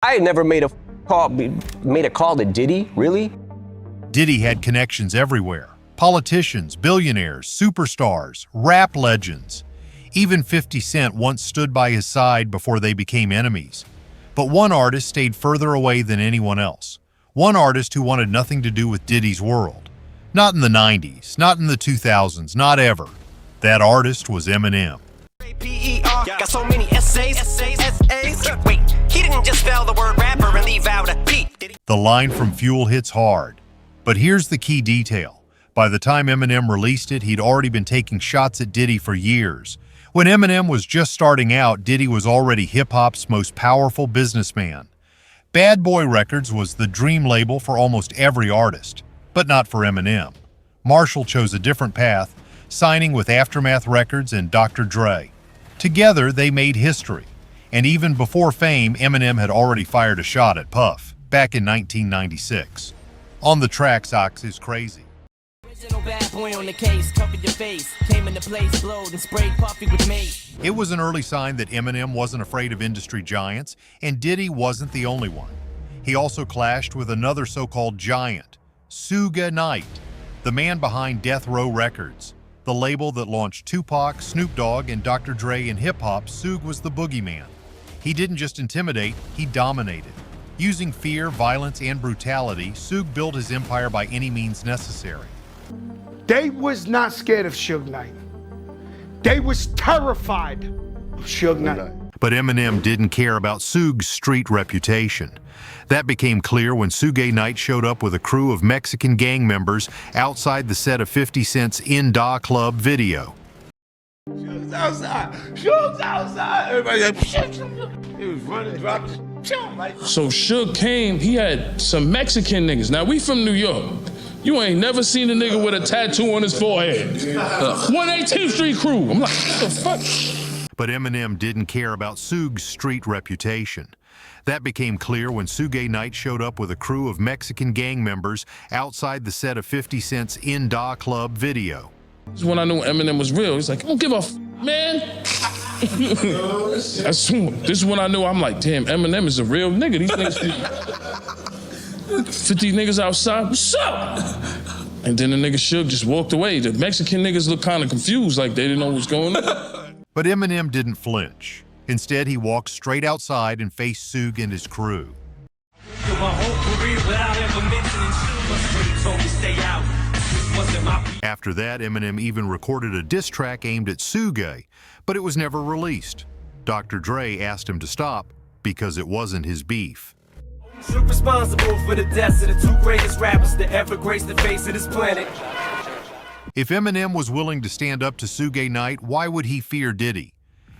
I had never made a call to Diddy, really? Diddy had connections everywhere. Politicians, billionaires, superstars, rap legends. Even 50 Cent once stood by his side before they became enemies. But one artist stayed further away than anyone else. One artist who wanted nothing to do with Diddy's world. Not in the 90s, not in the 2000s, not ever. That artist was Eminem. Got so many essays. Wait, he didn't just spell the word rapper and leave out a P. The line from Fuel hits hard. But here's the key detail. By the time Eminem released it, he'd already been taking shots at Diddy for years. When Eminem was just starting out, Diddy was already hip-hop's most powerful businessman. Bad Boy Records was the dream label for almost every artist, but not for Eminem. Marshall chose a different path, signing with Aftermath Records and Dr. Dre. Together, they made history. And even before fame, Eminem had already fired a shot at Puff, back in 1996. On the track, Sox is crazy. Bad boy on the case, cover your face, came into place, blowed and sprayed Puffy with mace. It was an early sign that Eminem wasn't afraid of industry giants, and Diddy wasn't the only one. He also clashed with another so-called giant, Suge Knight, the man behind Death Row Records. The label that launched Tupac, Snoop Dogg, and Dr. Dre in hip-hop, Suge was the boogeyman. He didn't just intimidate, he dominated. Using fear, violence, and brutality, Suge built his empire by any means necessary. They was not scared of Suge Knight. They was terrified of Suge Knight. But Eminem didn't care about Suge's street reputation. That became clear when Suge Knight showed up with a crew of Mexican gang members outside the set of 50 Cent's In Da Club video. Suge's outside! Suge's outside! Everybody like, he was running, dropping, like. So Suge came, he had some Mexican niggas. Now we from New York. You ain't never seen a nigga with a tattoo on his forehead. 118th Street crew. I'm like, what the fuck? But Eminem didn't care about Suge's street reputation. That became clear when Suge Knight showed up with a crew of Mexican gang members outside the set of 50 Cent's In Da Club video. This is when I knew Eminem was real. He's like, I don't give a man. This is when I knew, I'm like, damn, Eminem is a real nigga. These niggas 50 niggas outside, what's up? And then the nigga Suge just walked away. The Mexican niggas looked kind of confused, like they didn't know what's going on. But Eminem didn't flinch. Instead, he walked straight outside and faced Suge and his crew. After that, Eminem even recorded a diss track aimed at Suge, but it was never released. Dr. Dre asked him to stop because it wasn't his beef. Suge responsible for the deaths of the two greatest rappers to ever grace the face of this planet. If Eminem was willing to stand up to Suge Knight, why would he fear Diddy?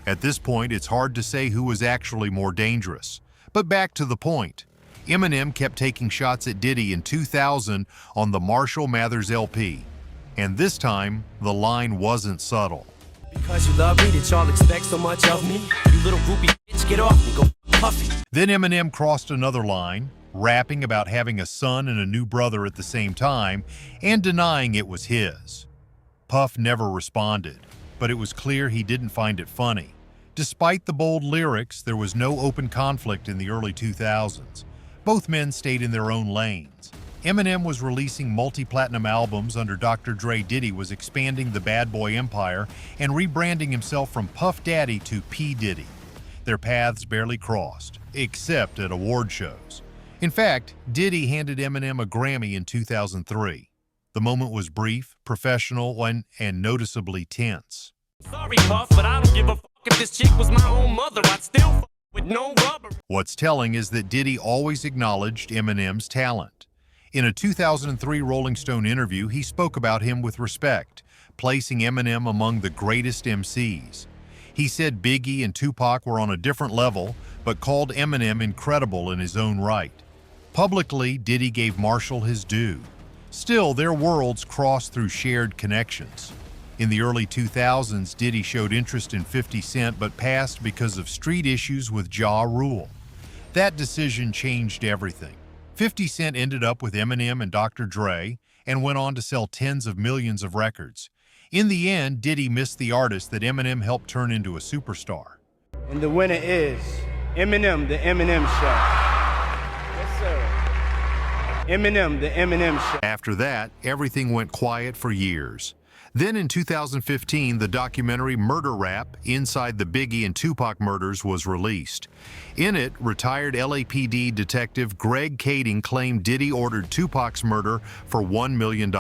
At this point, it's hard to say who was actually more dangerous. But back to the point. Eminem kept taking shots at Diddy in 2000 on the Marshall Mathers LP. And this time, the line wasn't subtle. Because you love me, that y'all expect so much of me. You little groupie bitch, get off me, go Puffy. Then Eminem crossed another line, rapping about having a son and a new brother at the same time, and denying it was his. Puff never responded, but it was clear he didn't find it funny. Despite the bold lyrics, there was no open conflict in the early 2000s. Both men stayed in their own lanes. Eminem was releasing multi-platinum albums under Dr. Dre. Diddy was expanding the Bad Boy empire and rebranding himself from Puff Daddy to P. Diddy. Their paths barely crossed, except at award shows. In fact, Diddy handed Eminem a Grammy in 2003. The moment was brief, professional, and noticeably tense. Sorry, Puff, but I don't give a fuck if this chick was my own mother. I'd still fuck with no rubber. What's telling is that Diddy always acknowledged Eminem's talent. In a 2003 Rolling Stone interview, he spoke about him with respect, placing Eminem among the greatest MCs. He said Biggie and Tupac were on a different level, but called Eminem incredible in his own right. Publicly, Diddy gave Marshall his due. Still, their worlds crossed through shared connections. In the early 2000s, Diddy showed interest in 50 Cent but passed because of street issues with Ja Rule. That decision changed everything. 50 Cent ended up with Eminem and Dr. Dre and went on to sell tens of millions of records. In the end, Diddy missed the artist that Eminem helped turn into a superstar. And the winner is Eminem, the Eminem Show. Eminem, the Eminem Show. After that, everything went quiet for years. Then in 2015, the documentary Murder Rap, Inside the Biggie and Tupac Murders was released. In it, retired LAPD detective Greg Kading claimed Diddy ordered Tupac's murder for $1 million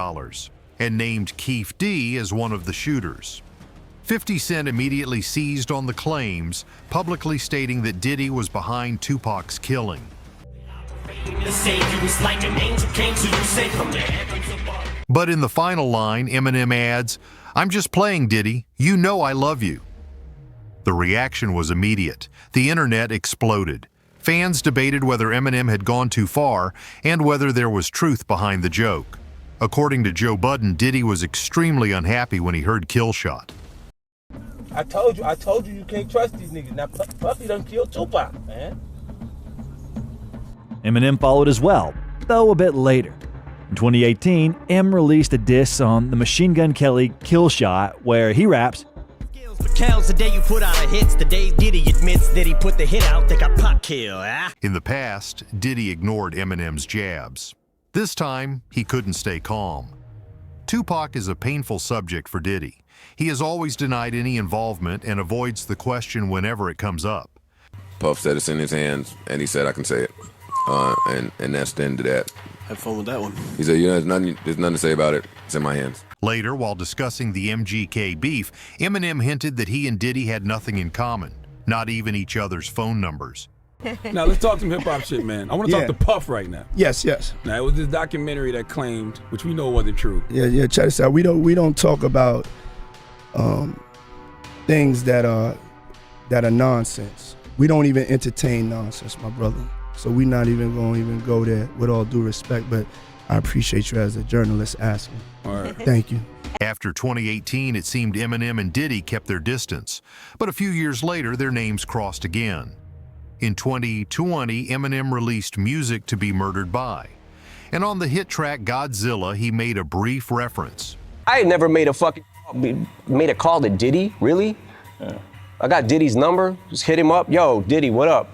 and named Keith D as one of the shooters. 50 Cent immediately seized on the claims, publicly stating that Diddy was behind Tupac's killing. But in the final line, Eminem adds, "I'm just playing, Diddy. You know I love you." The reaction was immediate. The internet exploded. Fans debated whether Eminem had gone too far and whether there was truth behind the joke. According to Joe Budden, Diddy was extremely unhappy when he heard Killshot. I told you you can't trust these niggas. Now Puffy done killed Tupac, man. Eminem followed as well, though a bit later. In 2018, M released a diss on the Machine Gun Kelly Killshot, where he raps, Counts the day you put out a hits, the day Diddy admits that he put the hit out, they got Pac killed, ah? In the past, Diddy ignored Eminem's jabs. This time, he couldn't stay calm. Tupac is a painful subject for Diddy. He has always denied any involvement and avoids the question whenever it comes up. Puff said it's in his hands, and he said I can say it. And that's the end of that. Have fun with that one. He said, there's nothing to say about it. It's in my hands. Later, while discussing the MGK beef, Eminem hinted that he and Diddy had nothing in common, not even each other's phone numbers. Now let's talk some hip-hop shit, man. I want to talk to Puff right now. Yes. Now it was this documentary that claimed, which we know wasn't true. Yeah. Check this out. We don't talk about things that are nonsense. We don't even entertain nonsense, my brother. So we're not even going to go there, with all due respect, but I appreciate you as a journalist asking. All right. Thank you. After 2018, it seemed Eminem and Diddy kept their distance, but a few years later, their names crossed again. In 2020, Eminem released Music to Be Murdered By, and on the hit track Godzilla, he made a brief reference. I had never made a call to Diddy, really? Yeah. I got Diddy's number, just hit him up. Yo, Diddy, what up?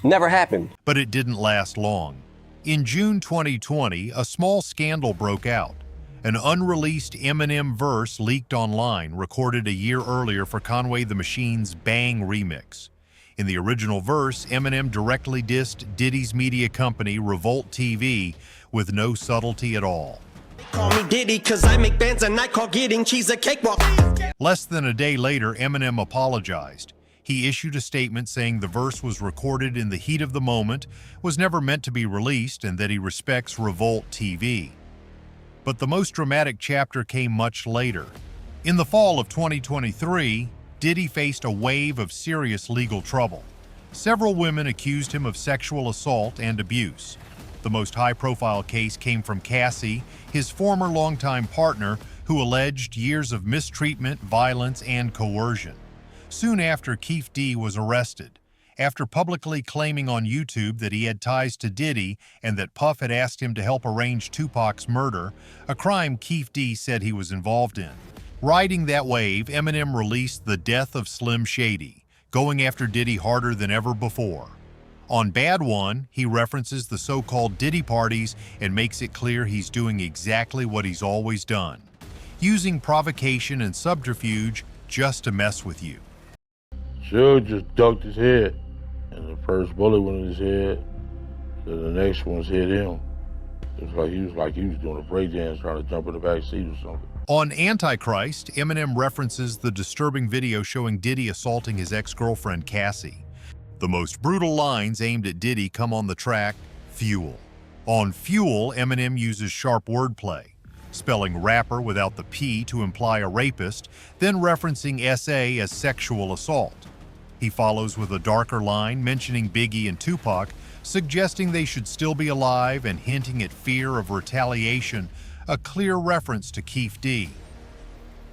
Never happened. But it didn't last long. In June 2020, a small scandal broke out. An unreleased Eminem verse leaked online, recorded a year earlier for Conway the Machine's Bang remix. In the original verse, Eminem directly dissed Diddy's media company, Revolt TV, with no subtlety at all. Call me Diddy, cause I make bands and I call getting cheese a cakewalk. Less than a day later, Eminem apologized. He issued a statement saying the verse was recorded in the heat of the moment, was never meant to be released, and that he respects Revolt TV. But the most dramatic chapter came much later. In the fall of 2023, Diddy faced a wave of serious legal trouble. Several women accused him of sexual assault and abuse. The most high-profile case came from Cassie, his former longtime partner, who alleged years of mistreatment, violence, and coercion. Soon after, Keith D was arrested, after publicly claiming on YouTube that he had ties to Diddy and that Puff had asked him to help arrange Tupac's murder, a crime Keith D said he was involved in. Riding that wave, Eminem released The Death of Slim Shady, going after Diddy harder than ever before. On Bad One, he references the so-called Diddy parties and makes it clear he's doing exactly what he's always done, using provocation and subterfuge just to mess with you. Suge just ducked his head, and the first bullet went in his head, so the next one's hit him. It was like he was doing a breakdance trying to jump in the back seat or something. On Antichrist, Eminem references the disturbing video showing Diddy assaulting his ex-girlfriend Cassie. The most brutal lines aimed at Diddy come on the track, Fuel. On Fuel, Eminem uses sharp wordplay, spelling rapper without the P to imply a rapist, then referencing SA as sexual assault. He follows with a darker line mentioning Biggie and Tupac, suggesting they should still be alive and hinting at fear of retaliation, a clear reference to Keith D.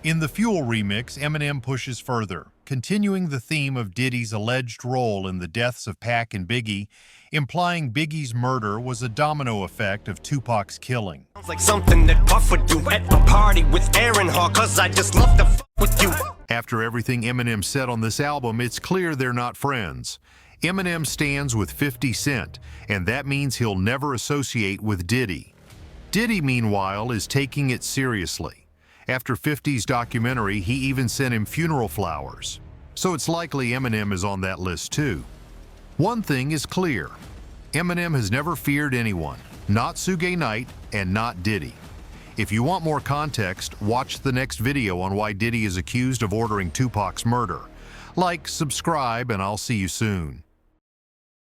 In the Fuel remix, Eminem pushes further, continuing the theme of Diddy's alleged role in the deaths of Pac and Biggie, implying Biggie's murder was a domino effect of Tupac's killing. Sounds like something that Puff would do at a party with Aaron Hall, cause I just love to f with you. After everything Eminem said on this album, it's clear they're not friends. Eminem stands with 50 Cent, and that means he'll never associate with Diddy. Diddy, meanwhile, is taking it seriously. After 50's documentary, he even sent him funeral flowers. So it's likely Eminem is on that list too. One thing is clear. Eminem has never feared anyone, not Suge Knight and not Diddy. If you want more context, watch the next video on why Diddy is accused of ordering Tupac's murder. Like, subscribe, and I'll see you soon.